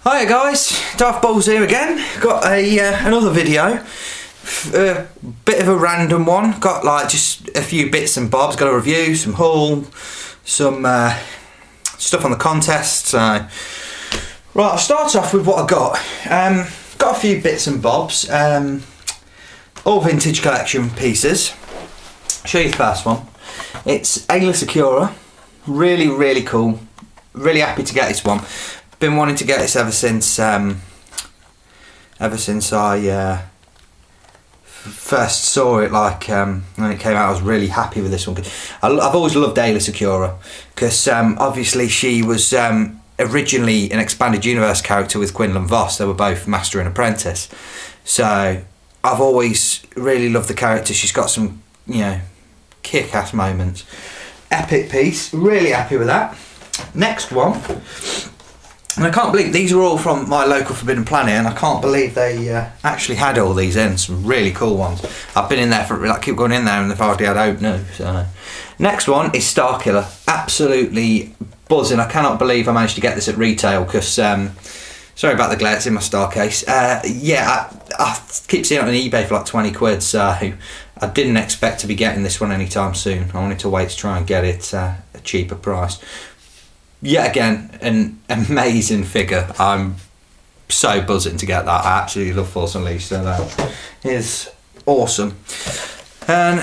Hiya guys, Daft Balls here again. Got another video. Bit of a random one. Got like just a few bits and bobs. Got a review, some haul, some stuff on the contest. So, right, I'll start off with what I got. Got a few bits and bobs. All vintage collection pieces. Show you the first one. It's Ayla Secura. Really cool. Really happy to get this one. Been wanting to get this ever since I first saw it. Like when it came out, I was really happy with this one. I've always loved Ayla Secura because obviously she was originally an expanded universe character with Quinlan Voss. They were both master and apprentice. So I've always really loved the character. She's got some, you know, kick-ass moments. Epic piece. Really happy with that. Next one. And I can't believe these are all from my local Forbidden Planet, and I can't believe they actually had all these in. Some really cool ones. I've been in there for, like, keep going in there, and they've already had open. So next one is Starkiller. Absolutely buzzing. I cannot believe I managed to get this at retail because sorry about the glare, it's in my star case. Yeah, I keep seeing it on eBay for like 20 quid, so I didn't expect to be getting this one anytime soon. I wanted to wait to try and get it at a cheaper price. Yet again, an amazing figure. I'm so buzzing to get that. I absolutely love Force Unleashed, so that is awesome. And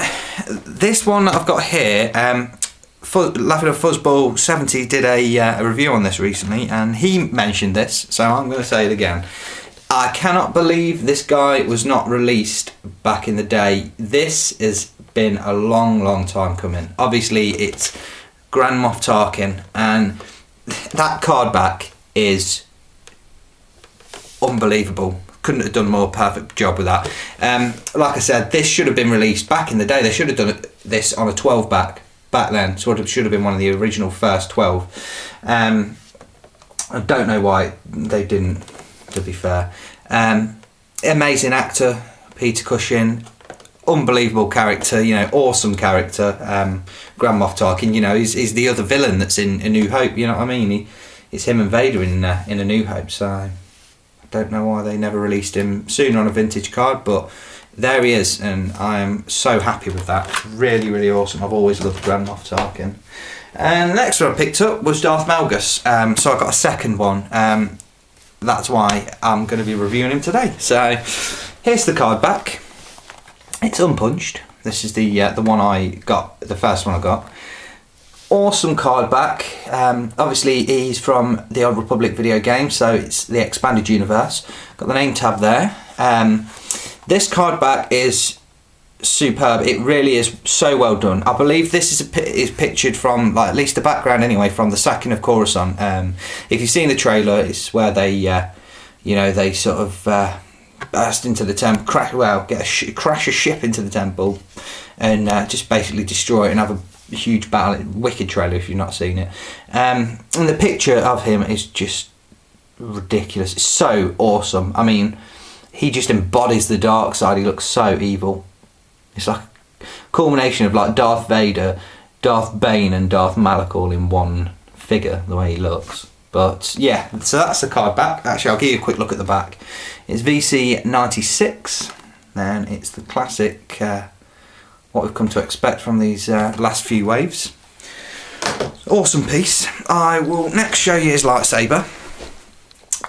this one that I've got here, Laughing at Fuzzball 70 did a review on this recently, and he mentioned this, so I'm going to say it again. I cannot believe this guy was not released back in the day. This has been a long time coming. Obviously, it's Grand Moff Tarkin, and that card back is unbelievable. Couldn't have done a more perfect job with that. Like I said, this should have been released back in the day. They should have done this on a 12 back then. Sort of should have been one of the original first 12. I don't know why they didn't, to be fair. Amazing actor, Peter Cushing. Unbelievable character, you know, awesome character. Grand Moff Tarkin, you know, he's the other villain that's in A New Hope, you know what I mean? It's him and Vader in A New Hope, so I don't know why they never released him sooner on a vintage card, but there he is, and I am so happy with that. Really awesome. I've always loved Grand Moff Tarkin. And the next one I picked up was Darth Malgus, so I got a second one. That's why I'm going to be reviewing him today. So here's the card back. It's unpunched. This is the one I got, the first one I got. Awesome card back. Obviously he's from the Old Republic video game, so it's the expanded universe. Got the name tab there. This card back is superb. It really is so well done. I believe this is pictured from, like, at least the background anyway, from the sacking of Coruscant. If you've seen the trailer, it's where they, you know, they sort of burst into the temple, crash a ship into the temple, and just basically destroy it and have a huge battle. Wicked trailer if you've not seen it. And the picture of him is just ridiculous. It's so awesome. I mean, he just embodies the dark side. He looks so evil. It's like a culmination of like Darth Vader, Darth Bane and Darth Malak all in one figure, the way he looks. But yeah, so that's the card back. Actually, I'll give you a quick look at the back. It's vc56, then it's the classic, what we've come to expect from these last few waves. Awesome piece. I will next show you his lightsaber.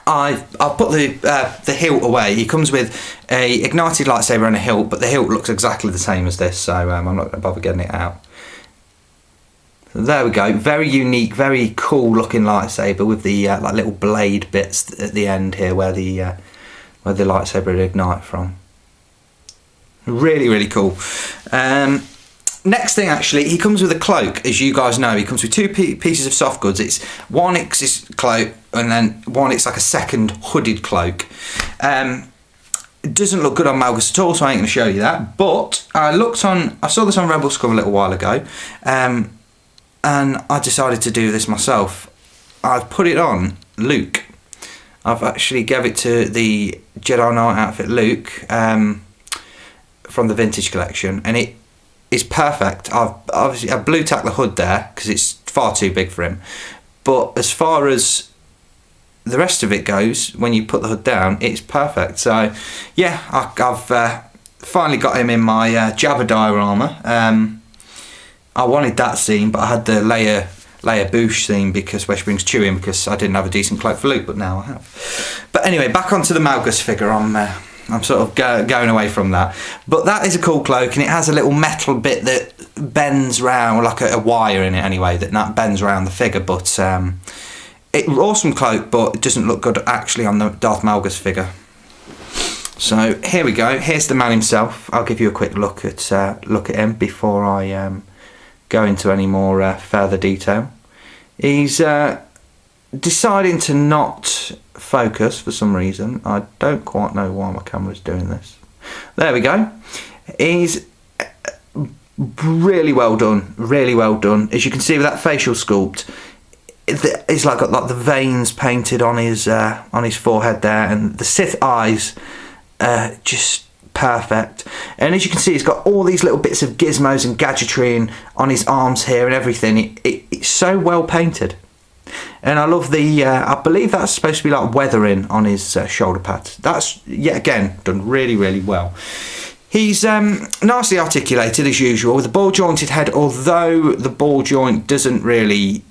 I'll put the hilt away. He comes with a ignited lightsaber and a hilt, but the hilt looks exactly the same as this, so I'm not going to bother getting it out. So there we go. Very unique, very cool looking lightsaber with the like little blade bits at the end here where the lightsaber would ignite from. Really cool. Next thing, actually, he comes with a cloak. As you guys know, he comes with two pieces of soft goods. It's one, it's his cloak, and then one, it's like a second hooded cloak. It doesn't look good on Malgus at all, so I ain't going to show you that. But I saw this on Rebel Scum a little while ago, and I decided to do this myself. I've put it on Luke. I've actually gave it to the Jedi Knight outfit Luke from the vintage collection, and it is perfect. I've blue tacked the hood there because it's far too big for him, but as far as the rest of it goes, when you put the hood down, it's perfect. So yeah, I've finally got him in my Jabba diorama. I wanted that scene, but I had the Leia Boosh scene because where she brings Chewie in, because I didn't have a decent cloak for Luke, but now I have. But anyway, back onto the Malgus figure. I'm sort of going away from that, but that is a cool cloak, and it has a little metal bit that bends round, like a wire in it anyway, that bends around the figure. But awesome cloak, but it doesn't look good actually on the Darth Malgus figure. So here we go. Here's the man himself. I'll give you a quick look at him before I go into any more further detail. He's deciding to not focus for some reason. I don't quite know why my camera's doing this. There we go. He's really well done, really well done. As you can see with that facial sculpt, it's like got like the veins painted on his forehead there, and the Sith eyes, just perfect. And as you can see, he's got all these little bits of gizmos and gadgetry on his arms here and everything. It's so well painted. And I love the, I believe that's supposed to be like weathering on his shoulder pads. That's, yet again, done really, really well. He's nicely articulated as usual, with a ball jointed head, although the ball joint doesn't really,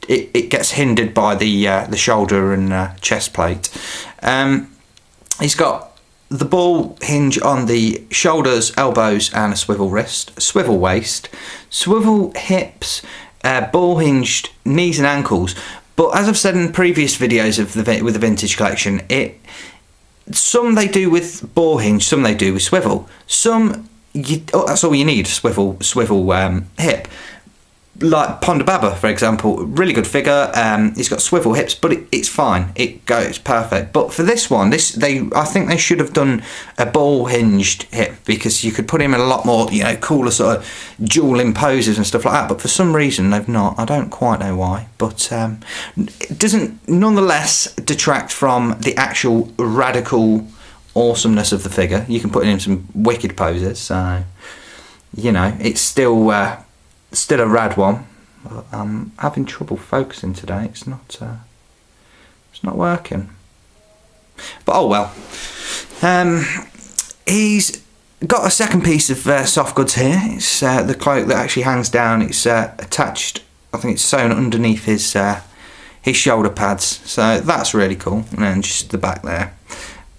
it gets hindered by the shoulder and chest plate. He's got the ball hinge on the shoulders, elbows, and a swivel wrist, swivel waist, swivel hips, ball hinged knees and ankles. But as I've said in previous videos with the vintage collection, some they do with ball hinge, some they do with swivel. That's all you need, swivel hip. Like Ponda Baba, for example, really good figure. He's got swivel hips, but it's fine. It's perfect. But for this one, I think they should have done a ball hinged hip, because you could put him in a lot more, cooler sort of dueling poses and stuff like that. But for some reason they've not. I don't quite know why. But it doesn't nonetheless detract from the actual radical awesomeness of the figure. You can put him in some wicked poses. So it's still a rad one. I'm having trouble focusing today. It's not working. But oh well. He's got a second piece of soft goods here. It's the cloak that actually hangs down. It's attached. I think it's sewn underneath his shoulder pads. So that's really cool. And then just the back there.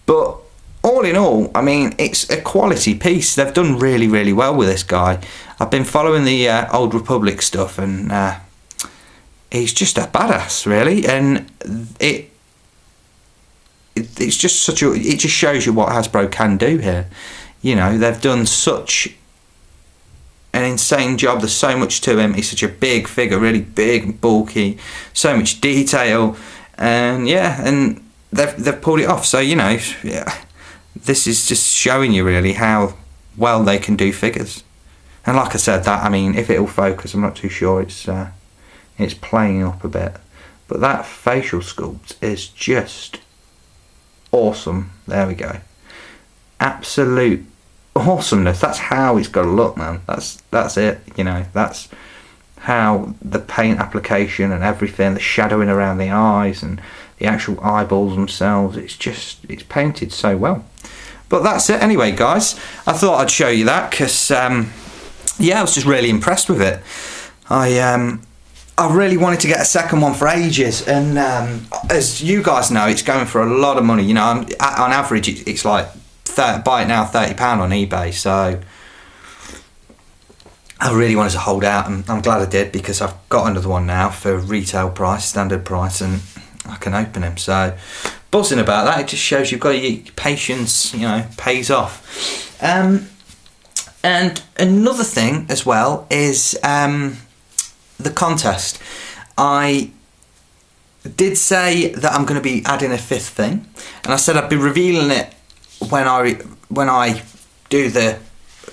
But all in all, I mean, it's a quality piece. They've done really, really well with this guy. I've been following the Old Republic stuff, and he's just a badass, really. And it's just it just shows you what Hasbro can do here. They've done such an insane job. There's so much to him. He's such a big figure, really big and bulky. So much detail, and yeah, and they've pulled it off. So yeah. This is just showing you really how well they can do figures. And like I said, if it'll focus, I'm not too sure. It's playing up a bit, but that facial sculpt is just awesome. There we go, absolute awesomeness. That's how it's got to look, man. That's it. That's how the paint application and everything, the shadowing around the eyes and the actual eyeballs themselves, it's painted so well. But that's it anyway, guys. I thought I'd show you that because yeah, I was just really impressed with it. I really wanted to get a second one for ages, and as you guys know, it's going for a lot of money. On average it's like buy it now £30 on eBay. So I really wanted to hold out, and I'm glad I did, because I've got another one now for retail price, standard price, and I can open him. So buzzing about that. It just shows you've got your patience, pays off. And another thing as well is the contest. I did say that I'm going to be adding a fifth thing, and I said I'd be revealing it when I do the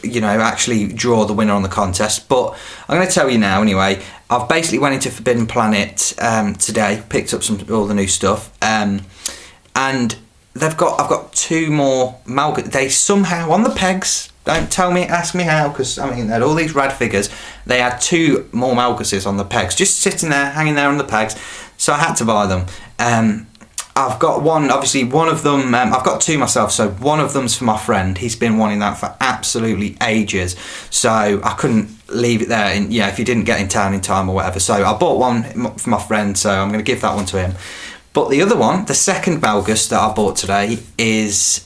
actually draw the winner on the contest. But I'm going to tell you now anyway. I've basically went into Forbidden Planet today, picked up all the new stuff, and I've got two more Malgus. They somehow on the pegs. Don't tell me, ask me how, because they had all these rad figures. They had two more Malguses on the pegs, just sitting there, hanging there on the pegs. So I had to buy them. I've got one, obviously one of them, I've got two myself, so one of them's for my friend. He's been wanting that for absolutely ages, so I couldn't leave it there, if he didn't get in town in time or whatever. So I bought one for my friend, so I'm going to give that one to him. But the other one, the second Malgus that I bought today, is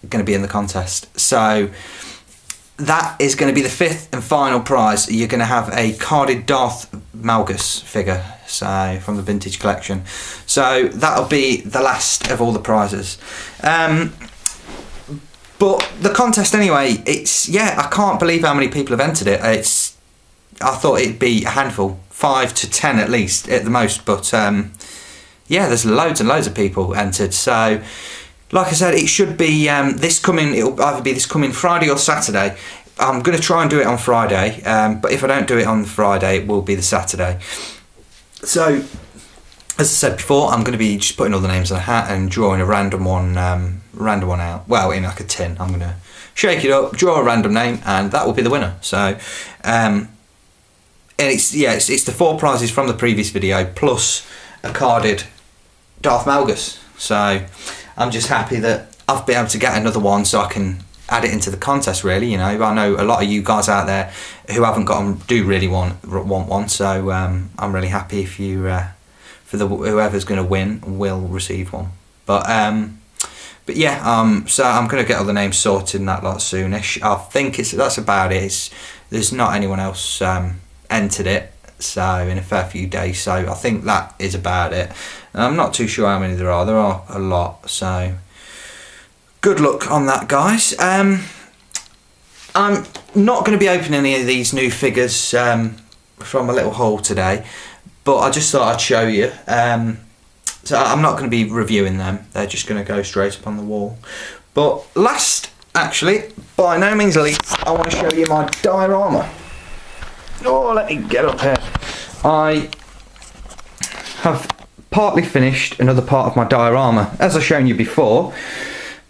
going to be in the contest. So that is going to be the fifth and final prize. You're going to have a carded Darth Malgus figure, so from the vintage collection. So that'll be the last of all the prizes. But the contest anyway, I can't believe how many people have entered it. I thought it'd be a handful, 5 to 10 at least at the most. But there's loads and loads of people entered. So, like I said, it should be it'll either be this coming Friday or Saturday. I'm going to try and do it on Friday, but if I don't do it on Friday, it will be the Saturday. So, as I said before, I'm going to be just putting all the names in a hat and drawing a random one out. Well, in like a tin. I'm going to shake it up, draw a random name, and that will be the winner. So, and it's the 4 prizes from the previous video plus a carded Darth Malgus. So, I'm just happy that I've been able to get another one so I can add it into the contest, really. I know a lot of you guys out there who haven't got them do really want one, so I'm really happy if you whoever's going to win will receive one. But so I'm going to get all the names sorted and that lot soonish. I think that's about it. There's not anyone else entered it, so in a fair few days, so I think that is about it. And I'm not too sure how many there are a lot, so good luck on that, guys. I'm not going to be opening any of these new figures from a little haul today, but I just thought I'd show you. So I'm not going to be reviewing them, they're just going to go straight up on the wall. But last, actually, by no means least, I want to show you my diorama. Oh, let me get up here. I have partly finished another part of my diorama. As I've shown you before,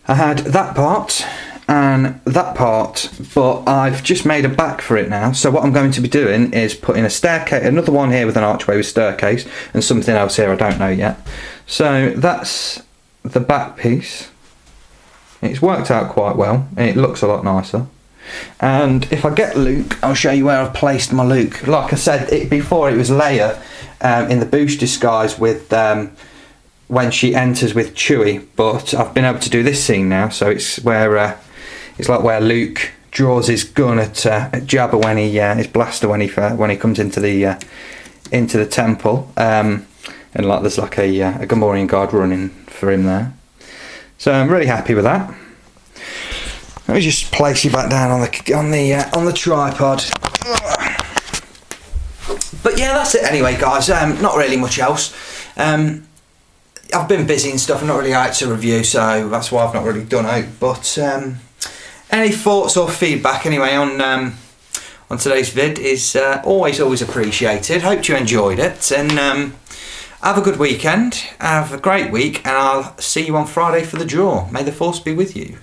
I had that part and that part, but I've just made a back for it now. So what I'm going to be doing is putting a staircase, another one here with an archway with staircase, and something else here I don't know yet. So that's the back piece. It's worked out quite well and it looks a lot nicer. And if I get Luke, I'll show you where I've placed my Luke. Like I said before, it was Leia in the boost disguise with when she enters with Chewie, but I've been able to do this scene now, so it's where it's like where Luke draws his gun at Jabba when his blaster when he comes into the temple, and like there's like a Gamorrean guard running for him there. So I'm really happy with that. Let me just place you back down on the tripod. But yeah, that's it anyway, guys. Not really much else. I've been busy and stuff, I'm not really out to review, so that's why I've not really done out. But any thoughts or feedback anyway on today's vid is always appreciated. Hope you enjoyed it, and have a good weekend, have a great week, and I'll see you on Friday for the draw. May the force be with you.